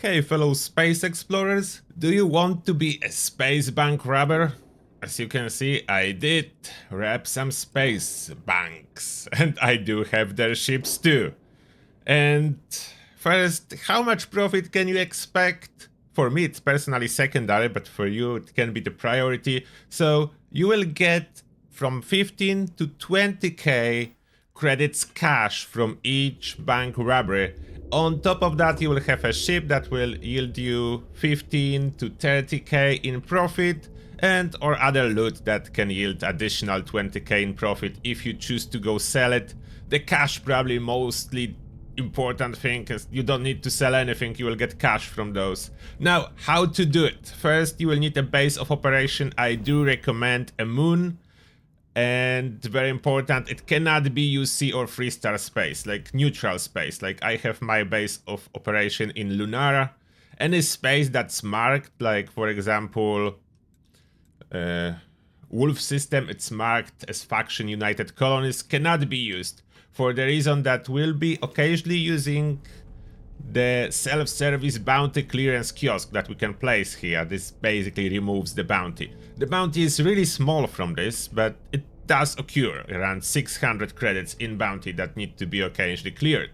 Hey fellow space explorers, do you want to be a space bank robber? As you can see, I did rob some space banks, and I do have their ships too. And first, how much profit can you expect? For me it's personally secondary, but for you it can be the priority. So you will get from 15 to 20k credits cash from each bank robbery. On top of that, you will have a ship that will yield you 15 to 30k in profit, and or other loot that can yield additional 20k in profit if you choose to go sell it. The cash probably mostly important thing, because you don't need to sell anything, you will get cash from those. Now, how to do it? First, you will need a base of operation. I do recommend a moon. And very important, it cannot be UC or freestar space, like neutral space. Like I have my base of operation in Lunara. Any space that's marked, like for example, Wolf system, it's marked as faction United Colonies, cannot be used. For the reason that we'll be occasionally using the self-service bounty clearance kiosk that we can place here. This basically removes the bounty. The bounty is really small from this, but it does occur, around 600 credits in bounty that need to be occasionally cleared.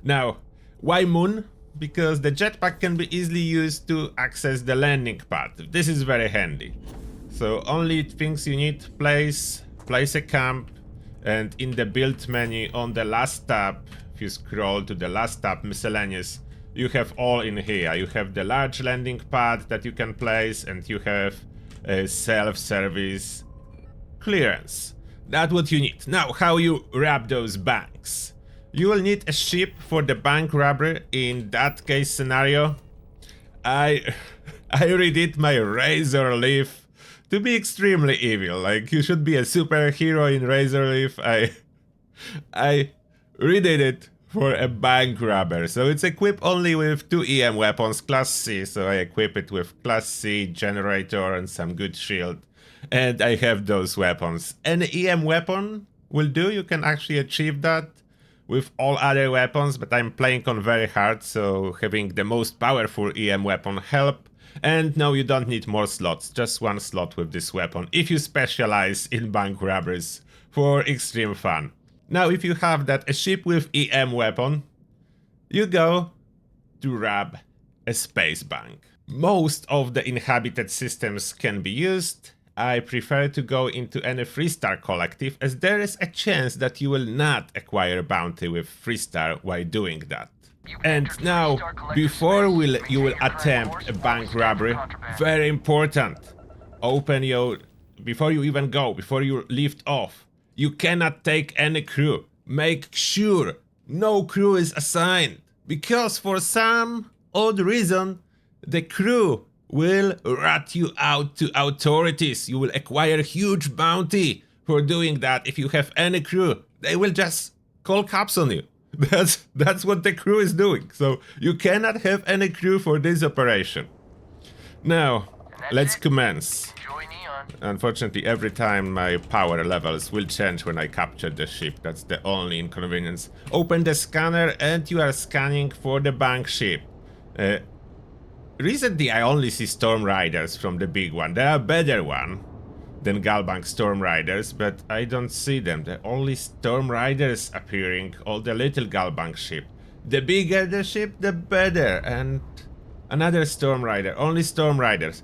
Now, why moon? Because the jetpack can be easily used to access the landing pad. This is very handy. So only things you need: place a camp, and in the build menu on the last tab, if you scroll to the last tab, miscellaneous, you have all in here. You have the large landing pad that you can place, and you have a self-service clearance. That's what you need. Now, how you rob those banks? You will need a ship for the bank robbery. In that case scenario, I redid my Razor Leaf to be extremely evil. Like, you should be a superhero in Razor Leaf. I redid it for a bank robber. So it's equipped only with 2 EM weapons, class C. So I equip it with class C generator and some good shield. And I have those weapons. Any EM weapon will do. You can actually achieve that with all other weapons, but I'm playing on very hard, so having the most powerful EM weapon help. And no, you don't need more slots, just 1 slot with this weapon if you specialize in bank robbers for extreme fun. Now, if you have that, a ship with EM weapon, you go to rob a space bank. Most of the inhabited systems can be used. I prefer to go into any Freestar collective, as there is a chance that you will not acquire bounty with Freestar while doing that. And now, before you will attempt a bank robbery, very important, before you even go, before you lift off, you cannot take any crew. Make sure no crew is assigned, because for some odd reason, the crew will rat you out to authorities. You will acquire huge bounty for doing that. If you have any crew, they will just call cops on you. That's what the crew is doing. So you cannot have any crew for this operation. Now, let's commence. Unfortunately, every time my power levels will change when I capture the ship. That's the only inconvenience. Open the scanner and you are scanning for the bank ship. Recently, I only see Storm Riders from the big one. They are a better one than Galbank Storm Riders, but I don't see them. The only Storm Riders appearing, all the little Galbank ship. The bigger the ship, the better. And another Storm Rider, only Storm Riders.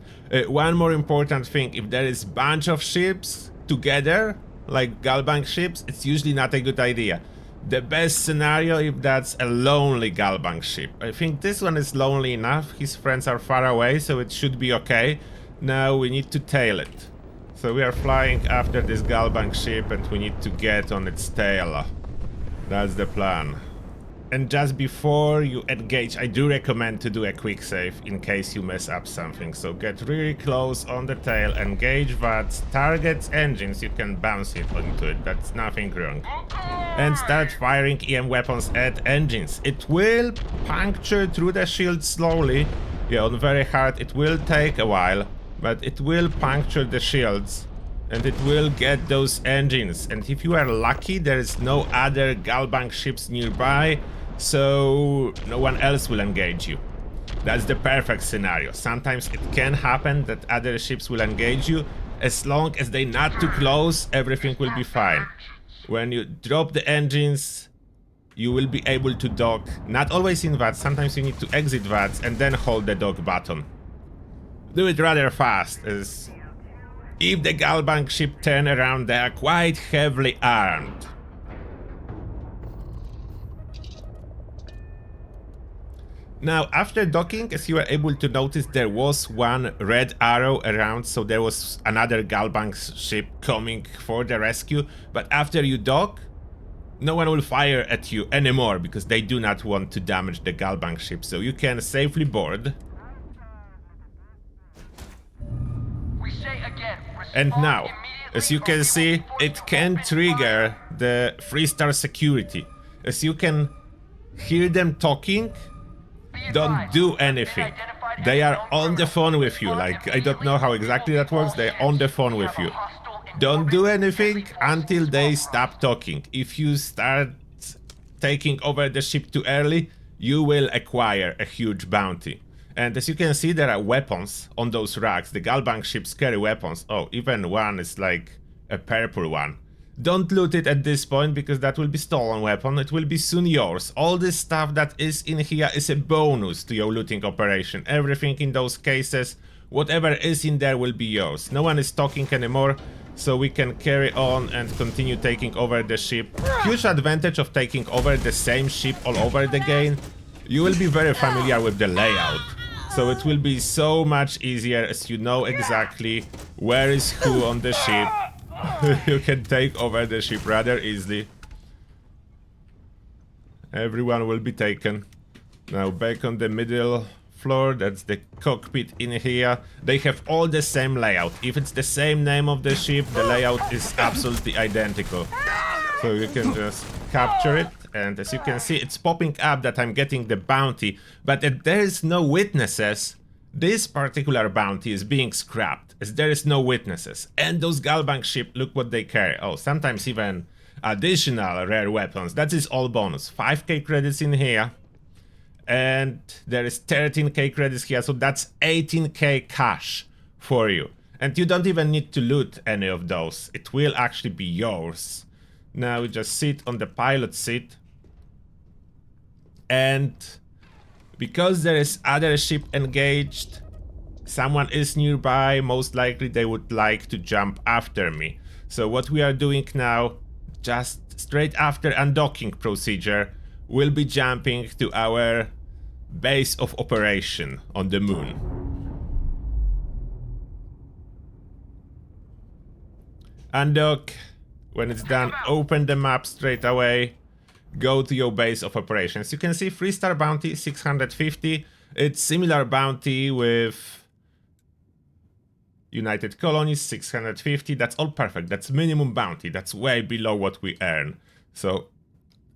One more important thing, if there is bunch of ships together, like Galbank ships, it's usually not a good idea. The best scenario if that's a lonely Galbank ship. I think this one is lonely enough. His friends are far away, so it should be okay. Now we need to tail it. So we are flying after this Galbank ship and we need to get on its tail. That's the plan. And just before you engage, I do recommend to do a quick save in case you mess up something. So get really close on the tail, engage VATS, targets engines, you can bounce it onto it, that's nothing wrong. And start firing EM weapons at engines. It will puncture through the shield slowly. Yeah, on very hard, it will take a while, but it will puncture the shields. And it will get those engines. And if you are lucky, there is no other Galbank ships nearby, so no one else will engage you. That's the perfect scenario. Sometimes it can happen that other ships will engage you. As long as they're not too close, everything will be fine. When you drop the engines, you will be able to dock. Not always in VATS, sometimes you need to exit VATS and then hold the dock button. Do it rather fast, as if the Galbank ship turn around, they are quite heavily armed. Now, after docking, as you were able to notice, there was one red arrow around, so there was another Galbank ship coming for the rescue. But after you dock, no one will fire at you anymore, because they do not want to damage the Galbank ship, so you can safely board. And now, as you can see, it can trigger the Freestyle Security. As you can hear them talking, don't do anything. They are on the phone with you. Like, I don't know how exactly that works. They're on the phone with you. Don't do anything until they stop talking. If you start taking over the ship too early, you will acquire a huge bounty. And as you can see, there are weapons on those racks. The Galbank ships carry weapons. Oh, even one is like a purple one. Don't loot it at this point, because that will be stolen weapon. It will be soon yours. All this stuff that is in here is a bonus to your looting operation. Everything in those cases, whatever is in there will be yours. No one is talking anymore, so we can carry on and continue taking over the ship. Huge advantage of taking over the same ship all over the game. You will be very familiar with the layout. So it will be so much easier, as you know exactly where is who on the ship. You can take over the ship rather easily. Everyone will be taken. Now back on the middle floor, that's the cockpit in here. They have all the same layout. If it's the same name of the ship, the layout is absolutely identical. So you can just capture it, and as you can see, it's popping up that I'm getting the bounty, but if there is no witnesses, this particular bounty is being scrapped, as there is no witnesses. And those Galbank ship, look what they carry. Oh, sometimes even additional rare weapons. That is all bonus. 5k credits in here, and there is 13k credits here, so that's 18k cash for you. And you don't even need to loot any of those. It will actually be yours. Now we just sit on the pilot seat, and because there is other ship engaged, someone is nearby, most likely they would like to jump after me. So what we are doing now, just straight after undocking procedure, we'll be jumping to our base of operation on the moon. Undock. When it's done, open the map straight away, go to your base of operations. You can see 3-star bounty, 650. It's similar bounty with United Colonies, 650. That's all perfect. That's minimum bounty. That's way below what we earn. So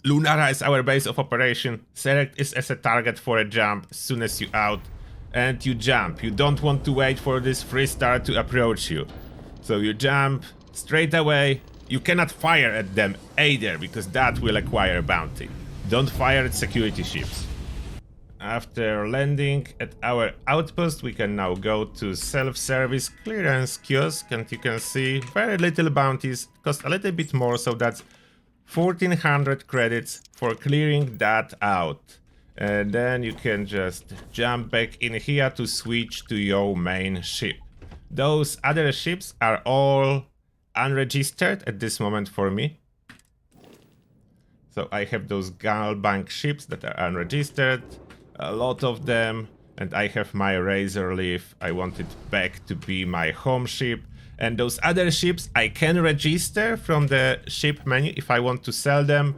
Lunara is our base of operation. Select is as a target for a jump as soon as you out, and you jump. You don't want to wait for this 3-star to approach you. So you jump straight away. You cannot fire at them either, because that will acquire bounty. Don't fire at security ships. After landing at our outpost, we can now go to self-service clearance kiosk, and you can see very little bounties, cost a little bit more, so that's 1400 credits for clearing that out. And then you can just jump back in here to switch to your main ship. Those other ships are all unregistered at this moment for me. So I have those Galbank ships that are unregistered, a lot of them, and I have my Razor Leaf. I want it back to be my home ship. And those other ships I can register from the ship menu if I want to sell them,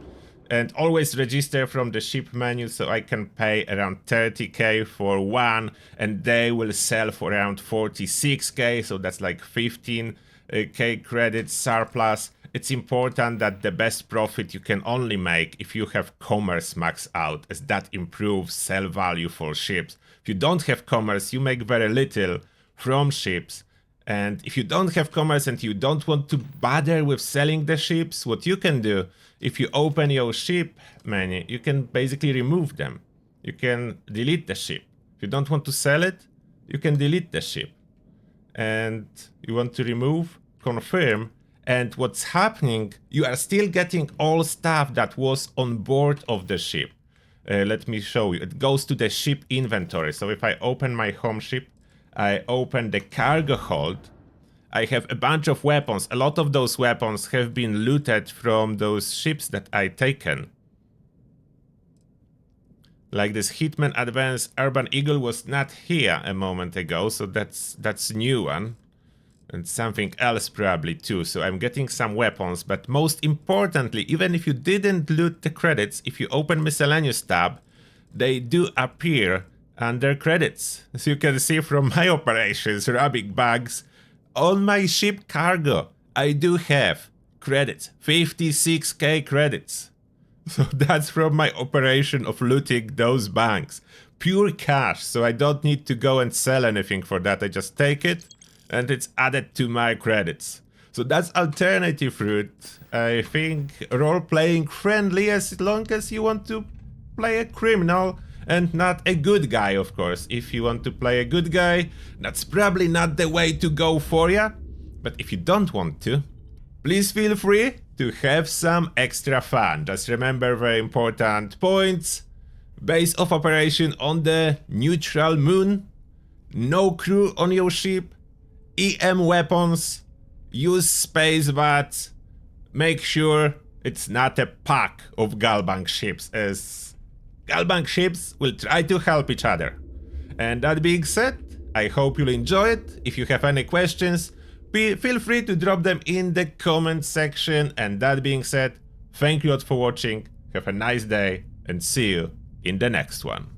and always register from the ship menu, so I can pay around 30k for one, and they will sell for around 46k, so that's like 15k credits surplus. It's important that the best profit you can only make if you have commerce max out, as that improves sell value for ships. If you don't have commerce, you make very little from ships. And if you don't have commerce and you don't want to bother with selling the ships, what you can do, if you open your ship menu, you can basically remove them. You can delete the ship. If you don't want to sell it, you can delete the ship. And you want to remove, confirm, and what's happening, you are still getting all stuff that was on board of the ship. Let me show you. It goes to the ship inventory. So if I open my home ship, I open the cargo hold, I have a bunch of weapons. A lot of those weapons have been looted from those ships that I taken. Like this Hitman Advanced Urban Eagle was not here a moment ago, so that's a new one. And something else probably too, so I'm getting some weapons, but most importantly, even if you didn't loot the credits, if you open Miscellaneous tab, they do appear under credits. As you can see from my operations, robbing bags, on my ship cargo, I do have credits, 56k credits. So that's from my operation of looting those banks. Pure cash, so I don't need to go and sell anything for that, I just take it, and it's added to my credits. So that's alternative route. I think role-playing friendly as long as you want to play a criminal and not a good guy, of course. If you want to play a good guy, that's probably not the way to go for ya. But if you don't want to, please feel free to have some extra fun. Just remember very important points. Base of operation on the neutral moon. No crew on your ship. EM weapons, use space bats, make sure it's not a pack of Galbank ships, as Galbank ships will try to help each other. And that being said, I hope you'll enjoy it. If you have any questions, feel free to drop them in the comment section. And that being said, thank you all for watching, have a nice day, and see you in the next one.